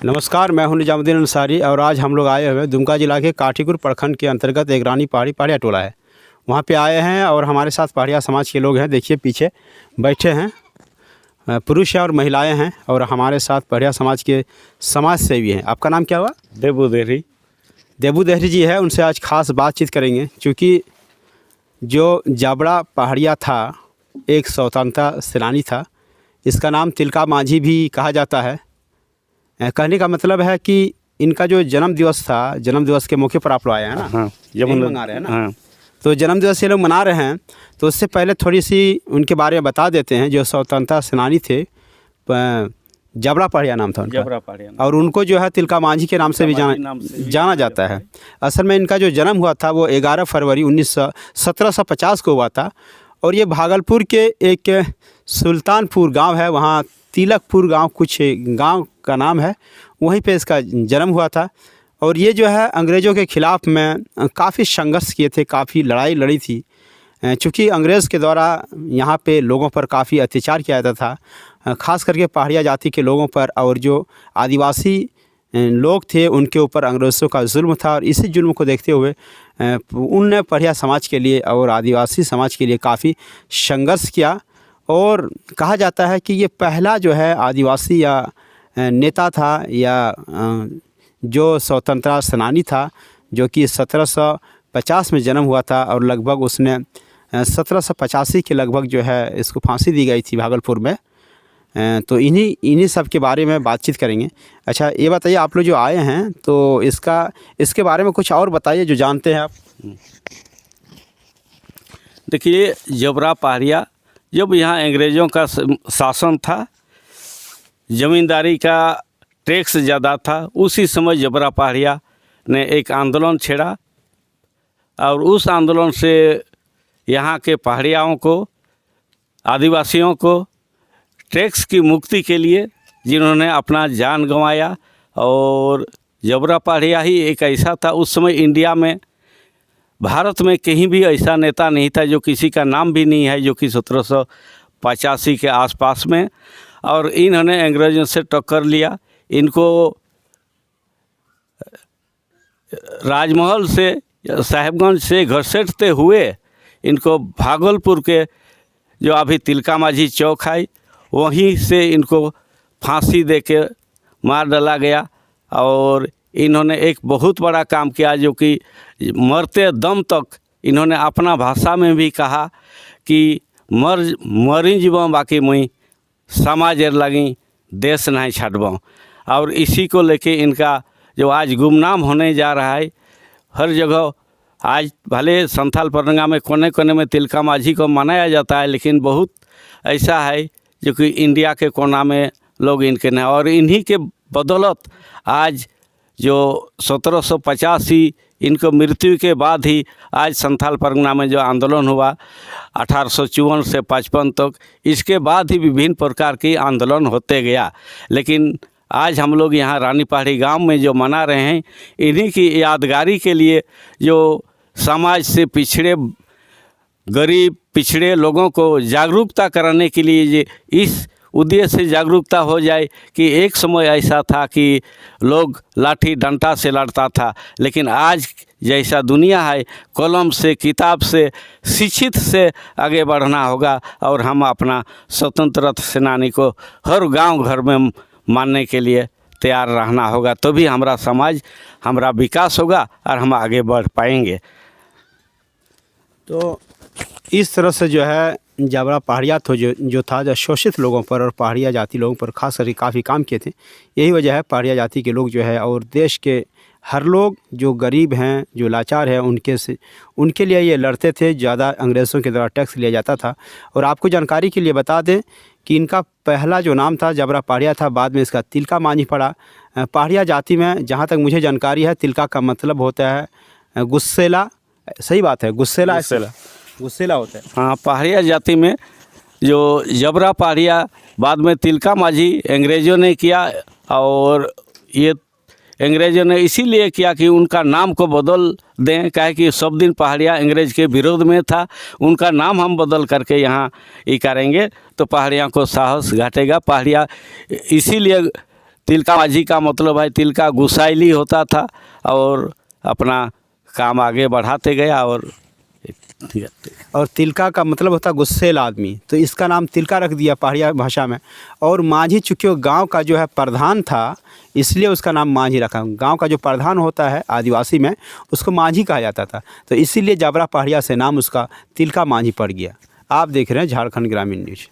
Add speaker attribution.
Speaker 1: नमस्कार, मैं हूं निजामुद्दीन अंसारी और आज हम लोग आए हुए हैं दुमका जिला के काठीपुर प्रखंड के अंतर्गत एक रानी पहाड़ी पहाड़िया टोला है। वहां पे आए हैं और हमारे साथ पहाड़िया समाज के लोग हैं। देखिए पीछे बैठे हैं, पुरुष हैं और महिलाएं हैं और हमारे साथ पहाड़िया समाज के समाज सेवी हैं। आपका नाम क्या हुआ?
Speaker 2: देबू देहरी।
Speaker 1: देबू देहरी जी है, उनसे आज खास बातचीत करेंगे क्योंकि जो जाबड़ा पहाड़िया था एक स्वतंत्रता सेनानी था। इसका नाम तिलका मांझी भी कहा जाता है। कहने का मतलब है कि इनका जो जन्म दिवस था, जन्म दिवस के मौके पर आप लोग आए हैं ना?
Speaker 2: हाँ,
Speaker 1: यही मना रहे हैं ना?
Speaker 2: हाँ।
Speaker 1: तो जन्म दिवस ये लोग मना रहे हैं, तो उससे पहले थोड़ी सी उनके बारे में बता देते हैं। जो स्वतंत्रता सेनानी थे, जाबड़ा पहाड़िया नाम था उनका,
Speaker 2: जबरा पहाड़िया,
Speaker 1: और उनको जो है तिलका मांझी के नाम से भी जाना जाता है। असल में इनका जो जन्म हुआ था वो 11 फरवरी 1750 को हुआ था और ये भागलपुर के एक सुल्तानपुर गांव है, वहाँ तिलकपुर गांव कुछ गांव का नाम है, वहीं पे इसका जन्म हुआ था। और ये जो है अंग्रेज़ों के ख़िलाफ़ में काफ़ी संघर्ष किए थे, काफ़ी लड़ाई लड़ी थी। चूँकि अंग्रेज़ के द्वारा यहाँ पे लोगों पर काफ़ी अत्याचार किया जाता था, ख़ास करके पहाड़िया जाति के लोगों पर, और जो आदिवासी लोग थे उनके ऊपर अंग्रेज़ों का जुल्म था। और इसी जुल्म को देखते हुए उनने पहाड़िया समाज के लिए और आदिवासी समाज के लिए काफ़ी संघर्ष किया। और कहा जाता है कि ये पहला जो है आदिवासी या नेता था या जो स्वतंत्रता सेनानी था, जो कि 1750 में जन्म हुआ था और लगभग उसने 1785 के लगभग जो है इसको फांसी दी गई थी भागलपुर में। तो इन्हीं सब के बारे में बातचीत करेंगे। अच्छा ये बताइए, आप लोग जो आए हैं तो इसके बारे में कुछ और बताइए जो जानते हैं आप।
Speaker 2: देखिए, जबरा पहाड़िया जब यहाँ अंग्रेज़ों का शासन था, ज़मींदारी का टैक्स ज़्यादा था, उसी समय जबरा पहाड़िया ने एक आंदोलन छेड़ा और उस आंदोलन से यहाँ के पहाड़ियाओं को, आदिवासियों को टैक्स की मुक्ति के लिए जिन्होंने अपना जान गंवाया। और जबरा पहाड़िया ही एक ऐसा था, उस समय इंडिया में, भारत में कहीं भी ऐसा नेता नहीं था, जो किसी का नाम भी नहीं है, जो कि 1785 के आसपास में। और इन्होंने अंग्रेज़ों से टक्कर लिया। इनको राजमहल से, साहेबगंज से घसीटते हुए इनको भागलपुर के जो अभी तिलका मांझी चौक है वहीं से इनको फांसी दे के मार डाला गया। और इन्होंने एक बहुत बड़ा काम किया, जो कि मरते दम तक इन्होंने अपना भाषा में भी कहा कि मरी जीवों बाकी मुई समाज लगी देश नहीं छाड़बों। और इसी को लेके इनका जो आज गुमनाम होने जा रहा है हर जगह। आज भले संथाल परगना में कोने कोने में तिलका मांझी को मनाया जाता है, लेकिन बहुत ऐसा है जो कि इंडिया के कोना में लोग इनके नहीं। और इन्हीं के बदौलत आज जो 1785 इनको मृत्यु के बाद ही आज संथाल परगना में जो आंदोलन हुआ 1854 से 55 तक, इसके बाद ही विभिन्न प्रकार के आंदोलन होते गया। लेकिन आज हम लोग यहाँ रानी पहाड़ी गांव में जो मना रहे हैं, इन्हीं की यादगारी के लिए, जो समाज से पिछड़े, गरीब पिछड़े लोगों को जागरूकता कराने के लिए, ये इस उद्देश्य से जागरूकता हो जाए कि एक समय ऐसा था कि लोग लाठी डंडा से लड़ता था, लेकिन आज जैसा दुनिया है, कलम से, किताब से, शिक्षित से आगे बढ़ना होगा। और हम अपना स्वतंत्रता सेनानी को हर गांव घर में मानने के लिए तैयार रहना होगा, तो भी हमारा समाज, हमारा विकास होगा और हम आगे बढ़ पाएंगे।
Speaker 1: तो इस तरह से जो है जाबड़ा पहाड़िया तो जो था, जो शोषित लोगों पर और पहाड़िया जाति लोगों पर खास करके काफ़ी काम किए थे। यही वजह है पहाड़िया जाति के लोग जो है, और देश के हर लोग जो गरीब हैं, जो लाचार हैं, उनके लिए ये लड़ते थे। ज़्यादा अंग्रेज़ों के द्वारा टैक्स लिया जाता था। और आपको जानकारी के लिए बता दें कि इनका पहला जो नाम था जाबड़ा पहाड़िया था, बाद में इसका तिलका मांझी पड़ा। पहाड़िया जाति में जहाँ तक मुझे जानकारी है, तिलका का मतलब होता है गुस्सेला। सही बात है? गुस्सेला होता है।
Speaker 2: हाँ, पहाड़िया जाति में जो जबरा पहाड़िया, बाद में तिलका मांझी अंग्रेज़ों ने किया। और ये अंग्रेज़ों ने इसीलिए किया कि उनका नाम को बदल दें, कहे कि सब दिन पहाड़िया अंग्रेज़ के विरोध में था, उनका नाम हम बदल करके यहाँ ये करेंगे तो पहाड़िया को साहस घटेगा। पहाड़िया इसीलिए तिलका माझी का मतलब है तिलका गुसाइली होता था और अपना काम आगे बढ़ाते गया और
Speaker 1: और तिलका का मतलब होता है गुस्सेल आदमी, तो इसका नाम तिलका रख दिया पहाड़िया भाषा में। और माझी चूँकि वो गाँव का जो है प्रधान था, इसलिए उसका नाम माझी रखा। गांव का जो प्रधान होता है आदिवासी में, उसको माझी कहा जाता था, तो इसीलिए जाबरा पहाड़िया से नाम उसका तिलका माझी पड़ गया। आप देख रहे हैं झारखंड ग्रामीण न्यूज।